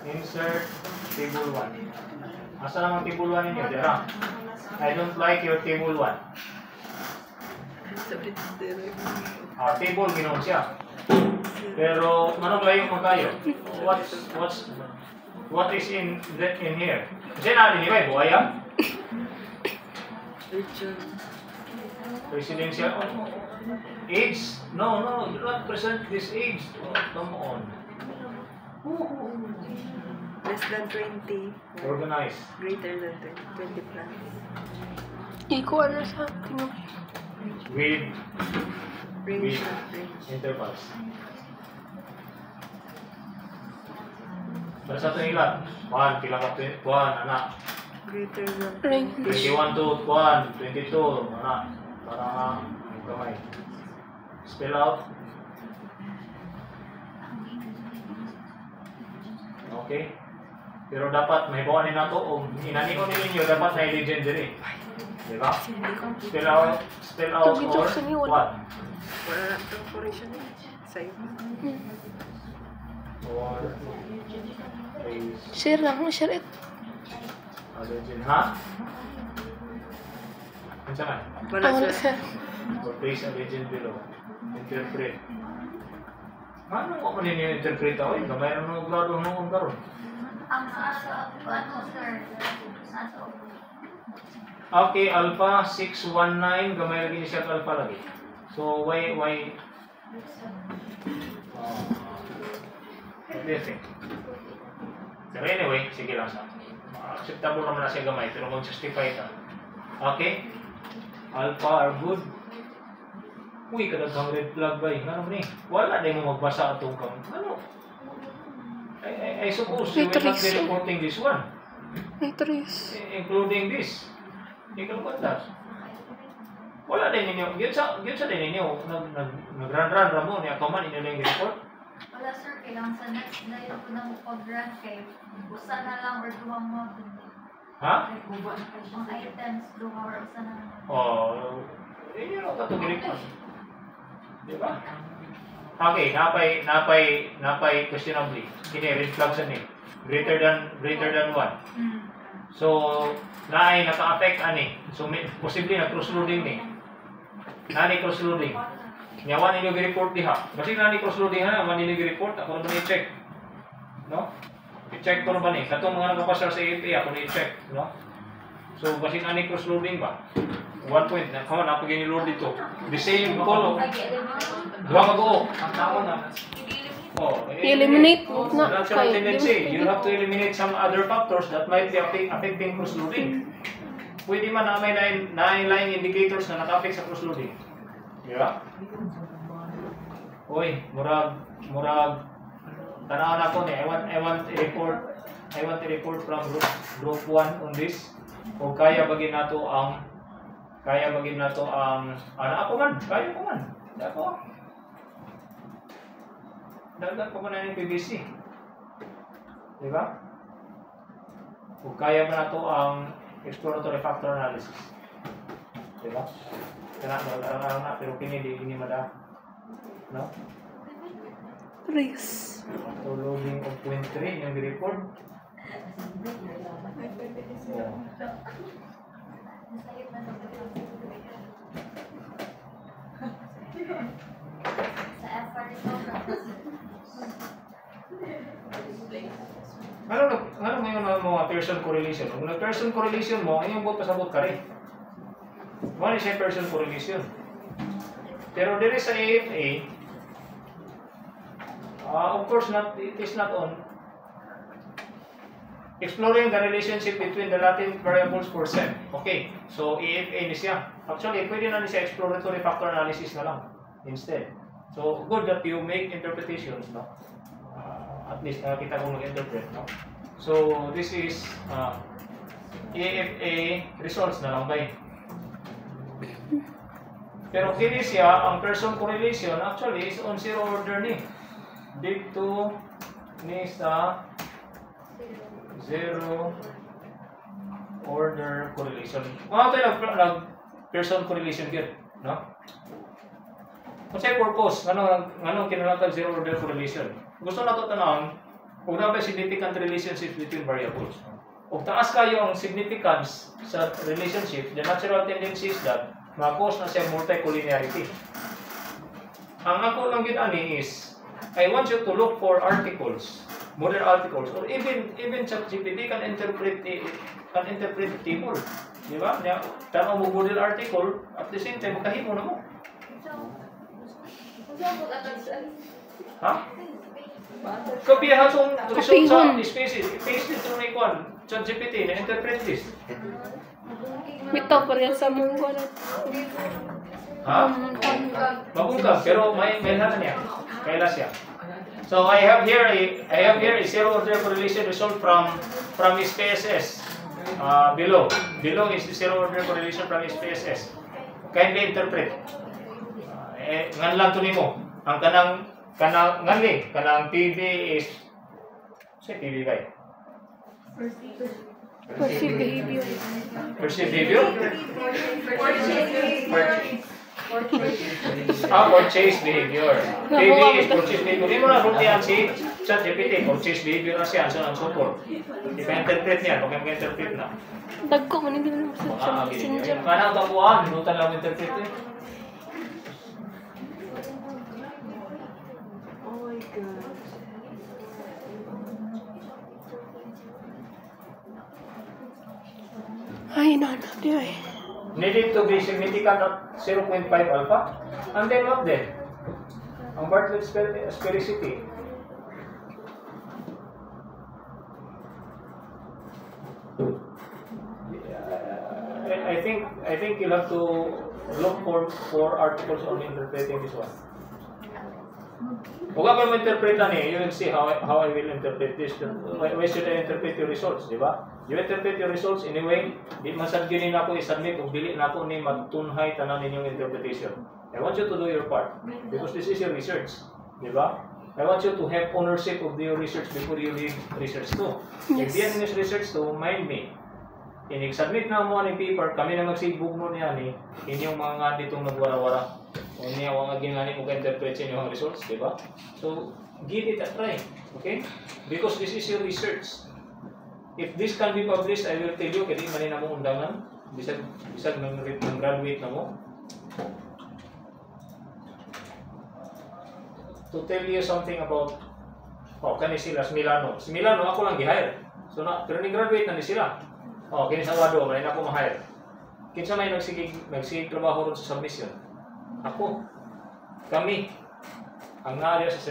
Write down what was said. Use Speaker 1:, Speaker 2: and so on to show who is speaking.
Speaker 1: Insert table 1. Asa naman table 1 ninyo? Dira. I don't like your table 1. Table ginoon siya. Pero manong layo mo kayo? What is in here? Diyan natin ni Bay, buhaya? Presidential age? No, do not present this age. Oh, come on.
Speaker 2: Less than 20.
Speaker 1: Organize.
Speaker 2: Greater than 20 plus.
Speaker 3: Equal na sa ating
Speaker 1: With
Speaker 2: Range.
Speaker 1: intervals. Para sa itong ilan? 1, pila ka 1, anak.
Speaker 2: Greater than
Speaker 3: range.
Speaker 1: 21 to 1, 22, anak. Para nga, yung kamay. Spell out. Okay. Pero dapat may bawa ni nato o inanion ninyo dapat na legendary. Di ba? Spell out
Speaker 3: Tugitok
Speaker 1: or
Speaker 3: sa niyo,
Speaker 1: what?
Speaker 2: Wala lang corporation eh. Sa'yo.
Speaker 1: Or place
Speaker 3: Share lang, share it.
Speaker 1: a legend. Ha? Ano sa man?
Speaker 2: Wala
Speaker 3: Wala
Speaker 2: siya.
Speaker 3: sir.
Speaker 1: Or place a legend below. Interpret. Ano ko man ninyo interpret ako? Kamay nung grado nung karon.
Speaker 4: Ang asa, ano sir? Asa.
Speaker 1: Okay, alpha 619, gamay lagi ni siya alpha lagi. So why what do you think? Pero anyway, sige lang sa. Acceptable naman na siya gamay, pero mag-justify ka. Okay? Alpha are good. Uy, kadaghang red flag ba eh? Ano ba ni? Wala na mo magbasa itong kang. Ano? I suppose you will not be reporting this one.
Speaker 3: Matrix.
Speaker 1: Including this. Ikaw bandas. Wala din ninyo. Yun sa din ninyo. Nag-run-run ramo niya. Ako man inyo yung report.
Speaker 4: Wala sir, kailangan sa next na yun ko na mo pag-run kay usa na lang or duwang mo.
Speaker 1: Ha?
Speaker 4: Ang items, duwa or usa na lang.
Speaker 1: Oh, yun yung katugin ko. Diba? Okay, napay questionably. Kini red flags ani. Greater than 1. So, naay naka-affect ani. So, posible na cross-loading ni. Nani cross-loading. Nyawa ninyo gi-report diha. Kasi nani cross-loading ha, man ninyo gi-report, ako na i-check. No? I-check ko na ba ni? Katong mga nakapasar sa AFA, ako na i-check. No? So, kasi nani cross-loading ba? 1 point, come on, napagin ni Lord dito. The same column. Dua ka buo. Ang tama na. Oh,
Speaker 3: Eliminate na
Speaker 1: natural
Speaker 3: kayo.
Speaker 1: tendency. You have to eliminate some other factors that might be affecting cross-loading. Pwede man na may 9 line indicators na naka-affect sa cross-loading. Di ba? Uy, murag tanaw na ko ni. I want a report from group 1 on this. O kaya bagin nato ang ako man, kaya ko man. Dako. Dagat ko man ng PVC. Di ba? O kaya man nato ang exploratory factor analysis. Di ba? Kaya na pero kini mada. No?
Speaker 3: Trace.
Speaker 1: So loading of 0.3 yung report.
Speaker 4: Sa effort ito,
Speaker 1: Ano ngayon ang mga Pearson correlation? Kung nag-Pearson correlation mo, ayun yung pasabot ka rin. One is a Pearson correlation. Pero there is a AFA, of course, it is not on exploring the relationship between the latent variables for SEM. Okay, so AFA ni siya. Actually, pwede na ni siya exploratory factor analysis na lang instead. So, good that you make interpretations, no? At least nakakita kong mag-interpret, no? So, this is AFA results na lang ba eh. Pero kini siya, ang Pearson correlation actually is on zero order ni. Dito ni sa zero order correlation. Mga tayo nag-Pearson correlation yun, no? Kung sa'yo purpose, anong kinalakan zero order correlation? Gusto na ito tanong, Kung na may significant relationship between variables. Kung taas kayo ang significance sa relationship, the natural tendency is that ma-cause na siya multicollinearity. Ang ako lang yun ani is, I want you to look for articles, modern articles, or even ChatGPT can interpret the table. Di ba? Tama mo model article, at the same time, kahimo na mo. Ha? Kapiyahan itong result sa species. Paste dito na ikuan. ChatGPT na interpret this.
Speaker 3: Bitaw pa rin sa mong kulat.
Speaker 1: Ha? Mabungkag, pero may hana niya. Kaila siya. So I have here a zero order correlation result from SPSS. Below is the zero order correlation from SPSS. Kindly interpret. Ngan lang to nimo. Ang kanang PV is say PV ba?
Speaker 3: Perceived behavior.
Speaker 1: Perceived behavior? Purchase behavior. PV is purchase behavior. Hindi mo na rutihan si ChatGPT. Purchase behavior na siya. So, ang support. Ipa-interpret niya. Pag-interpret na.
Speaker 3: Dagko man hindi na sa messenger.
Speaker 1: Kanang tapuan. Minutan lang interpret eh.
Speaker 2: Oh my God.
Speaker 3: Ay, no, di ay.
Speaker 1: Needed to be significant at 0.5 alpha. And then what then? Ang Bartlett sphericity. I think you'll have to look for articles on interpreting this one. Huwag ka mo interpretan you will see how I will interpret this. Why should I interpret your results, di ba? You interpret your results anyway, di masad gini na ako i-submit o dili na ako ni matunhay tanan ninyong interpretation. I want you to do your part because this is your research, di ba? I want you to have ownership of your research before you leave research too. If yan is research too, mind me. Inig-submit na mo ang paper, kami na magsibog mo niya ni inyong mga nga ditong nagwara-wara. O niya ang ginani mo ka-interpret sa inyong results, di ba? So, give it a try, okay? Because this is your research. If this can be published, I will tell you, kaya di manin na mo undangan, bisag ng graduate na mo. To tell you something about, kani sila, si Milano. Si Milano, ako lang gi-hire. So, pero ni-graduate na ni sila. Kini sa wado, may na ako ma-hire. Kinsa may nagsigig trabaho ron sa submission. Ako. Kami. Ang naarya sa